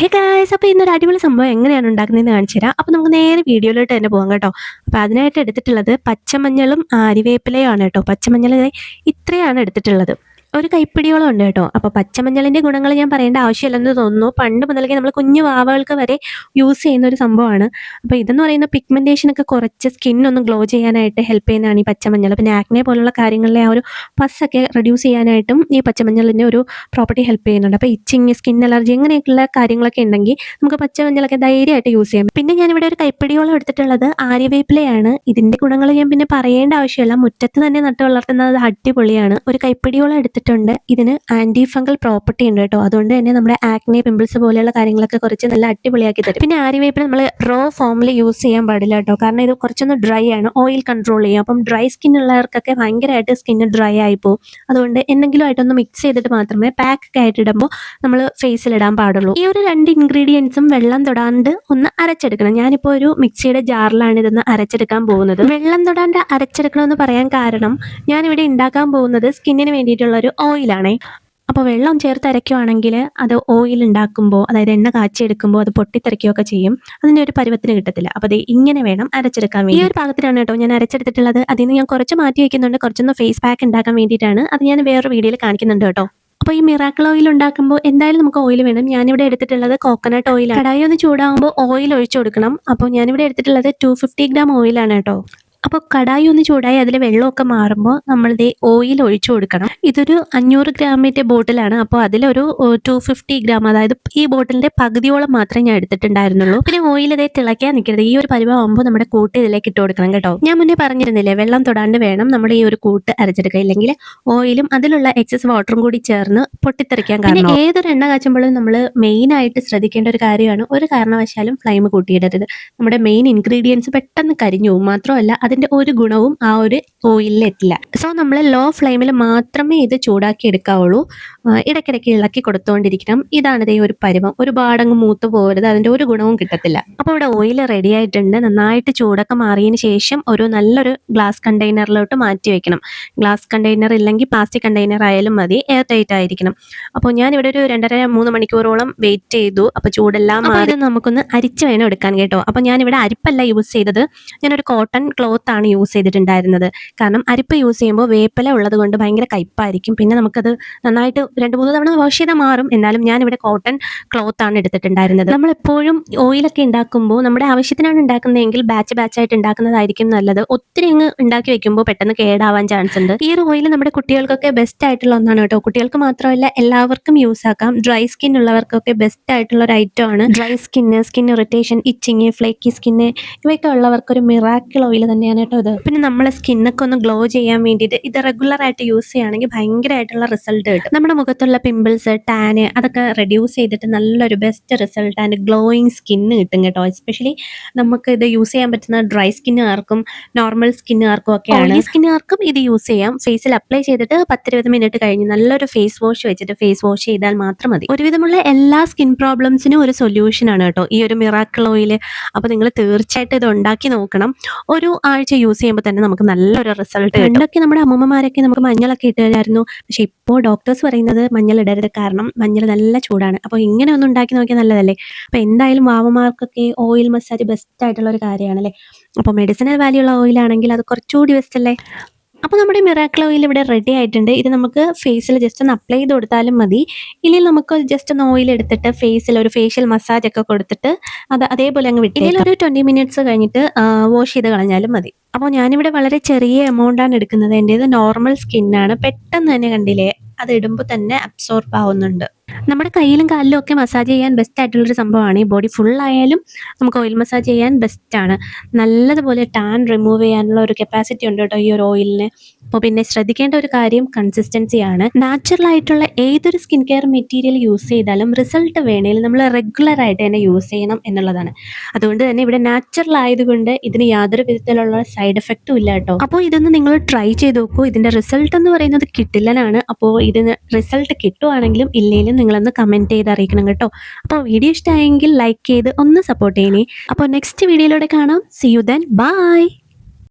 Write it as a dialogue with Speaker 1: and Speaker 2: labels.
Speaker 1: Hey guys, അപ്പോൾ ഇന്നൊരു അടിപൊളി സംഭവം എങ്ങനെയാണ് ഉണ്ടാക്കുന്നതെന്ന് കാണിച്ചു തരാം. അപ്പോൾ നമുക്ക് നേരെ വീഡിയോയിലോട്ട് തന്നെ പോകാം കേട്ടോ. അപ്പോൾ അതിനായിട്ട് എടുത്തിട്ടുള്ളത് പച്ചമഞ്ഞളും ആര്യവേപ്പിലയും ആണ് കേട്ടോ. പച്ചമഞ്ഞൾ ഇത്രയാണ് എടുത്തിട്ടുള്ളത്. ഒരു കൈപ്പിടിയോളം ഉണ്ട് കേട്ടോ. അപ്പോൾ പച്ചമഞ്ഞളിൻ്റെ ഗുണങ്ങൾ ഞാൻ പറയേണ്ട ആവശ്യമില്ലെന്ന് തോന്നുന്നു. പണ്ട് മുതൽക്കേ നമ്മൾ കുഞ്ഞു വാവകൾക്ക് വരെ യൂസ് ചെയ്യുന്ന ഒരു സംഭവമാണ്. അപ്പോൾ ഇതെന്ന് പറയുന്ന പിഗ്മെൻറ്റേഷനൊക്കെ കുറച്ച് സ്കിന്നൊന്ന് ഗ്ലോ ചെയ്യാനായിട്ട് ഹെൽപ്പ് ചെയ്യുന്നതാണ് ഈ പച്ചമഞ്ഞൾ. പിന്നെ ആക്നെ പോലുള്ള കാര്യങ്ങളിലെ ആ ഒരു പസ്സൊക്കെ റെഡ്യൂസ് ചെയ്യാനായിട്ടും ഈ പച്ചമഞ്ഞളിൻ്റെ ഒരു പ്രോപ്പർട്ടി ഹെൽപ്പ് ചെയ്യുന്നുണ്ട്. അപ്പോൾ ഇച്ചിങ്, സ്കിൻ അലർജി അങ്ങനെയൊക്കെയുള്ള കാര്യങ്ങളൊക്കെ ഉണ്ടെങ്കിൽ നമുക്ക് പച്ചമഞ്ഞളൊക്കെ ധൈര്യമായിട്ട് യൂസ് ചെയ്യാം. പിന്നെ ഞാനിവിടെ ഒരു കൈപ്പിടിയോളം എടുത്തിട്ടുള്ളത് ആര്യവേപ്പിലയാണ്. ഇതിൻ്റെ ഗുണങ്ങൾ ഞാൻ പിന്നെ പറയേണ്ട ആവശ്യമില്ല. മുറ്റത്ത് തന്നെ നട്ട് വളർത്തുന്നത് അടിപൊളിയാണ്. ഒരു കൈപ്പിടിയോളം എടുത്തിട്ടുണ്ട്. ഇതിന് ആൻറ്റി ഫംഗൽ പ്രോപ്പർട്ടി ഉണ്ട് കേട്ടോ. അതുകൊണ്ട് തന്നെ നമ്മുടെ ആക്നെ, പിമ്പിൾസ് പോലെയുള്ള കാര്യങ്ങളൊക്കെ കുറച്ച് നല്ല അടിപൊളിയാക്കി തരും. പിന്നെ ആര്യവേപ്പില നമ്മൾ റോ ഫോമിൽ യൂസ് ചെയ്യാൻ പാടില്ല കേട്ടോ. കാരണം ഇത് കുറച്ചൊന്ന് ഡ്രൈ ആണ്, ഓയിൽ കൺട്രോൾ ചെയ്യും. അപ്പം ഡ്രൈ സ്കിൻ ഉള്ളവർക്കൊക്കെ ഭയങ്കരമായിട്ട് സ്കിന്ന് ഡ്രൈ ആയിപ്പോവും. അതുകൊണ്ട് എന്തെങ്കിലും ആയിട്ടൊന്ന് മിക്സ് ചെയ്തിട്ട് മാത്രമേ പാക്ക് ഒക്കെ ആയിട്ട് ഇടുമ്പോൾ നമ്മൾ ഫേസിലിടാൻ പാടുള്ളൂ. ഈ ഒരു 2 ഇൻഗ്രീഡിയൻസും വെള്ളം തൊടാണ്ട് ഒന്ന് അരച്ചെടുക്കണം. ഞാനിപ്പോൾ ഒരു മിക്സിയുടെ ജാറിലാണ് ഇതൊന്ന് അരച്ചെടുക്കാൻ പോകുന്നത്. വെള്ളം തൊടാണ്ട് അരച്ചെടുക്കണമെന്ന് പറയാൻ കാരണം ഞാനിവിടെ ഉണ്ടാക്കാൻ പോകുന്നത് സ്കിന്നിന് വേണ്ടിയിട്ടുള്ള ഒരു ഓയിലാണേ. അപ്പോൾ വെള്ളം ചേർത്ത് അരയ്ക്കുവാണെങ്കിൽ അത് ഓയിൽ ഉണ്ടാക്കുമ്പോൾ, അതായത് എണ്ണ കാച്ചിയെടുക്കുമ്പോൾ അത് പൊട്ടിത്തെറിക്കുകയൊക്കെ ചെയ്യും. അതിൻ്റെ ഒരു പരുവത്തിന് കിട്ടത്തില്ല. അപ്പോൾ അത് ഇങ്ങനെ വേണം അരച്ചെടുക്കാൻ വേണ്ടി. ഈ ഒരു പാകത്തിലാണ് കേട്ടോ ഞാൻ അരച്ചെടുത്തിട്ടുള്ളത്. അതിൽ നിന്ന് ഞാൻ കുറച്ച് മാറ്റി വയ്ക്കുന്നുണ്ട്. കുറച്ചൊന്ന് ഫേസ് പാക്ക് ഉണ്ടാക്കാൻ വേണ്ടിയിട്ടാണ്. അത് ഞാൻ വേറൊരു വീഡിയോയിൽ കാണിക്കുന്നുണ്ട് കേട്ടോ. അപ്പോൾ ഈ മിറാക്കിൾ ഓയിൽ ഉണ്ടാക്കുമ്പോൾ എന്തായാലും നമുക്ക് ഓയിൽ വേണം. ഞാനിവിടെ എടുത്തിട്ടുള്ളത് കോക്കനട്ട് ഓയിലാണ്. കടായി ഒന്ന് ചൂടാകുമ്പോൾ ഓയിൽ ഒഴിച്ചു കൊടുക്കണം. അപ്പോൾ ഞാനിവിടെ എടുത്തിട്ടുള്ളത് 250 ഗ്രാം ഓയിലാണ് കേട്ടോ. അപ്പോൾ കടായി ഒന്ന് ചൂടായി അതിൽ വെള്ളമൊക്കെ മാറുമ്പോൾ നമ്മളുടെ ഓയിൽ ഒഴിച്ചു കൊടുക്കണം. ഇതൊരു 500 ഗ്രാമിൻ്റെ ബോട്ടിലാണ്. അപ്പോൾ അതിലൊരു 250 ഗ്രാം, അതായത് ഈ ബോട്ടിലിൻ്റെ പകുതിയോളം മാത്രമേ ഞാൻ എടുത്തിട്ടുണ്ടായിരുന്നുള്ളൂ. പിന്നെ ഓയിൽ ഇതേ തിളയ്ക്കാൻ നിൽക്കരുത്. ഈ ഒരു പരുവമാകുമ്പോൾ നമ്മുടെ കൂട്ട് ഇതിലേക്ക് ഇട്ട് കൊടുക്കണം കേട്ടോ. ഞാൻ മുന്നേ പറഞ്ഞിരുന്നില്ലേ, വെള്ളം തൊടാണ്ട് വേണം നമ്മുടെ ഈ ഒരു കൂട്ട് അരച്ചെടുക്കുക. ഇല്ലെങ്കിൽ ഓയിലും അതിലുള്ള എക്സസ് വാട്ടറും കൂടി ചേർന്ന് പൊട്ടിത്തെറിക്കാൻ കാരണം. പിന്നെ ഏതൊരു എണ്ണ കാച്ചുമ്പോഴും നമ്മൾ മെയിനായിട്ട് ശ്രദ്ധിക്കേണ്ട ഒരു കാര്യമാണ്, ഒരു കാരണവശാലും ഫ്ലെയിം കൂട്ടിയിടരുത്. നമ്മുടെ മെയിൻ ഇൻഗ്രീഡിയൻസ് പെട്ടെന്ന് കരിഞ്ഞു പോകും. മാത്രമല്ല അതിൻ്റെ ഒരു ഗുണവും ആ ഒരു ഓയിലിൽ എത്തില്ല. സോ നമ്മൾ ലോ ഫ്ലെയിമിൽ മാത്രമേ ഇത് ചൂടാക്കി എടുക്കാവുള്ളൂ. ഇടയ്ക്കിടയ്ക്ക് ഇളക്കി കൊടുത്തുകൊണ്ടിരിക്കണം. ഇതാണ് ഇതേ ഒരു പരുവം. ഒരുപാടങ്ങ് മൂത്ത് പോകരുത്, അതിൻ്റെ ഒരു ഗുണവും കിട്ടത്തില്ല. അപ്പോൾ ഇവിടെ ഓയിൽ റെഡി ആയിട്ടുണ്ട്. നന്നായിട്ട് ചൂടൊക്കെ മാറിയതിന് ശേഷം ഒരു നല്ലൊരു ഗ്ലാസ് കണ്ടെയ്നറിലോട്ട് മാറ്റി വെക്കണം. ഗ്ലാസ് കണ്ടെയ്നർ ഇല്ലെങ്കിൽ പ്ലാസ്റ്റിക് കണ്ടെയ്നർ ആയാലും മതി, എയർ ടൈറ്റ് ആയിരിക്കണം. അപ്പോൾ ഞാനിവിടെ ഒരു 2.5-3 മണിക്കൂറോളം വെയിറ്റ് ചെയ്തു. അപ്പോൾ ചൂടെല്ലാം മാറി നമുക്കൊന്ന് അരിച്ച് വേണം എടുക്കാൻ കേട്ടോ. അപ്പോൾ ഞാനിവിടെ അരിപ്പല്ല യൂസ് ചെയ്തത്, ഞാനൊരു കോട്ടൺ ക്ലോത്ത് ആണ് യൂസ് ചെയ്തിട്ടുണ്ടായിരുന്നത്. കാരണം അരിപ്പ് യൂസ് ചെയ്യുമ്പോൾ വേപ്പില ഉള്ളത് കൊണ്ട് ഭയങ്കര കയ്പ്പായിരിക്കും. പിന്നെ നമുക്കത് നന്നായിട്ട് 2-3 തവണ വാഷ് ചെയ്താൽ മാറും. എന്നാലും ഞാനിവിടെ കോട്ടൺ ക്ലോത്ത് ആണ് എടുത്തിട്ടുണ്ടായിരുന്നത്. നമ്മളെപ്പോഴും ഓയിലൊക്കെ ഉണ്ടാക്കുമ്പോൾ നമ്മുടെ ആവശ്യത്തിനാണ് ഉണ്ടാക്കുന്നതെങ്കിൽ ബാച്ചായിട്ട് ഉണ്ടാക്കുന്നതായിരിക്കും നല്ലത്. ഒത്തിരി അങ്ങ് ഉണ്ടാക്കി വെക്കുമ്പോൾ പെട്ടെന്ന് കേടാവാൻ ചാൻസ് ഉണ്ട്. ഈ ഒരു ഓയിൽ നമ്മുടെ കുട്ടികൾക്കൊക്കെ ബെസ്റ്റ് ആയിട്ടുള്ള ഒന്നാണ് കേട്ടോ. കുട്ടികൾക്ക് മാത്രമല്ല എല്ലാവർക്കും യൂസ് ആക്കാം. ഡ്രൈ സ്കിൻ ഉള്ളവർക്കൊക്കെ ബെസ്റ്റ് ആയിട്ടുള്ള ഒരു ഐറ്റം ആണ്. Dry skin irritation, itching, flaky skin ഇവയൊക്കെ ഉള്ളവർക്കൊരു മിറാക്കിൾ ഓയിൽ തന്നെയാണ് കേട്ടോ ഇത്. പിന്നെ നമ്മളെ സ്കിന്നൊക്കെ ഒന്ന് ഗ്ലോ ചെയ്യാൻ വേണ്ടിയിട്ട് ഇത് റെഗുലർ ആയിട്ട് യൂസ് ചെയ്യുകയാണെങ്കിൽ ഭയങ്കരമായിട്ടുള്ള റിസൾട്ട് കിട്ടും. നമ്മുടെ മുഖത്തുള്ള പിമ്പിൾസ്, ടാന് അതൊക്കെ റെഡ്യൂസ് ചെയ്തിട്ട് നല്ലൊരു best result and glowing skin കിട്ടും കേട്ടോ. എസ്പെഷ്യലി നമുക്ക് ഇത് യൂസ് ചെയ്യാൻ പറ്റുന്ന ഡ്രൈ സ്കിന്നുകാർക്കും നോർമൽ സ്കിന്നുകാർക്കും ഒക്കെയാണ്. ഈ സ്കിന്നുകാർക്കും ഇത് യൂസ് ചെയ്യാം. ഫേസിൽ അപ്ലൈ ചെയ്തിട്ട് 10-20 മിനിറ്റ് കഴിഞ്ഞ് നല്ലൊരു ഫേസ് വാഷ് വെച്ചിട്ട് ഫേസ് വാഷ് ചെയ്താൽ മാത്രം മതി. ഒരുവിധമുള്ള എല്ലാ സ്കിൻ പ്രോബ്ലംസിനും ഒരു സൊല്യൂഷൻ ആണ് കേട്ടോ ഈ ഒരു മിറാക്കിൾ ഓയിൽ. അപ്പോൾ നിങ്ങൾ തീർച്ചയായിട്ടും ഇത് ഉണ്ടാക്കി നോക്കണം. ഒരു ആഴ്ച യൂസ് ചെയ്യുമ്പോൾ തന്നെ നമുക്ക് നല്ലൊരു റിസൾട്ട് കിട്ടും. പണ്ടൊക്കെ നമ്മുടെ അമ്മൂമ്മമാരൊക്കെ നമുക്ക് മഞ്ഞളൊക്കെ ഇട്ടുതരായിരുന്നു. പക്ഷെ ഇപ്പോൾ ഡോക്ടേഴ്സ് പറയുന്നത് മഞ്ഞൾ ഇടരുത്, കാരണം മഞ്ഞൾ നല്ല ചൂടാണ്. അപ്പോൾ ഇങ്ങനെ ഒന്ന് ഉണ്ടാക്കി നോക്കിയാൽ നല്ലതല്ലേ. അപ്പോൾ എന്തായാലും വാവമാർക്കൊക്കെ ഓയിൽ മസാജ് ബെസ്റ്റ് ആയിട്ടുള്ള ഒരു കാര്യമാണല്ലേ. അപ്പോൾ മെഡിസിനൽ വാല്യൂ ഉള്ള ഓയിലാണെങ്കിൽ അത് കുറച്ചുകൂടി ബെസ്റ്റ് അല്ലേ. അപ്പോൾ നമ്മുടെ മിറാക്കിൾ ഓയിൽ ഇവിടെ റെഡി ആയിട്ടുണ്ട്. ഇത് നമുക്ക് ഫേസിൽ ജസ്റ്റ് ഒന്ന് അപ്ലൈ ചെയ്ത് കൊടുത്താലും മതി. ഇല്ലെങ്കിൽ നമുക്ക് ജസ്റ്റ് ഒന്ന് ഓയിൽ എടുത്തിട്ട് ഫേസിൽ ഒരു ഫേഷ്യൽ മസാജ് ഒക്കെ കൊടുത്തിട്ട് അത് അതേപോലെ അങ്ങ് വിട്ട് ഇല്ലെങ്കിൽ ഒരു 20 മിനിറ്റ്സ് കഴിഞ്ഞിട്ട് വാഷ് ചെയ്ത് കളഞ്ഞാലും മതി. അപ്പോൾ ഞാനിവിടെ വളരെ ചെറിയ എമൗണ്ടാണ് എടുക്കുന്നത്. എൻ്റേത് നോർമൽ സ്കിന്നാണ്. പെട്ടെന്ന് തന്നെ കണ്ടില്ലേ, അത് ഇടുമ്പോൾ തന്നെ അബ്സോർബ് ആവുന്നുണ്ട്. നമ്മുടെ കയ്യിലും കാലിലും ഒക്കെ മസാജ് ചെയ്യാൻ ബെസ്റ്റ് ആയിട്ടുള്ളൊരു സംഭവമാണ്. ഈ ബോഡി ഫുള്ളായാലും നമുക്ക് ഓയിൽ മസാജ് ചെയ്യാൻ ബെസ്റ്റാണ്. നല്ലതുപോലെ ടാൻ റിമൂവ് ചെയ്യാനുള്ള ഒരു കപ്പാസിറ്റി ഉണ്ട് കേട്ടോ ഈ ഒരു ഓയിലിന്. അപ്പോൾ പിന്നെ ശ്രദ്ധിക്കേണ്ട ഒരു കാര്യം കൺസിസ്റ്റൻസിയാണ്. നാച്ചുറൽ ആയിട്ടുള്ള ഏതൊരു സ്കിൻ കെയർ മെറ്റീരിയൽ യൂസ് ചെയ്താലും റിസൾട്ട് വേണമെങ്കിൽ നമ്മൾ റെഗുലറായിട്ട് തന്നെ യൂസ് ചെയ്യണം എന്നുള്ളതാണ്. അതുകൊണ്ട് തന്നെ ഇവിടെ നാച്ചുറൽ ആയതുകൊണ്ട് ഇതിന് യാതൊരു വിധത്തിലുള്ള സൈഡ് എഫക്റ്റും ഇല്ല കേട്ടോ. അപ്പോൾ ഇതൊന്ന് നിങ്ങൾ ട്രൈ ചെയ്ത് നോക്കൂ. ഇതിൻ്റെ റിസൾട്ട് എന്ന് പറയുന്നത് കിട്ടില്ലനാണ്. അപ്പോൾ ഇതിന് റിസൾട്ട് കിട്ടുവാണെങ്കിലും ഇല്ലെങ്കിലും നിങ്ങളൊന്ന് കമൻറ്റ് ചെയ്ത് അറിയിക്കണം കേട്ടോ. അപ്പോൾ വീഡിയോ ഇഷ്ടമായെങ്കിൽ ലൈക്ക് ചെയ്ത് ഒന്ന് സപ്പോർട്ട് ചെയ്യണേ. അപ്പോൾ നെക്സ്റ്റ് വീഡിയോയിലൂടെ കാണാം. See you then, by.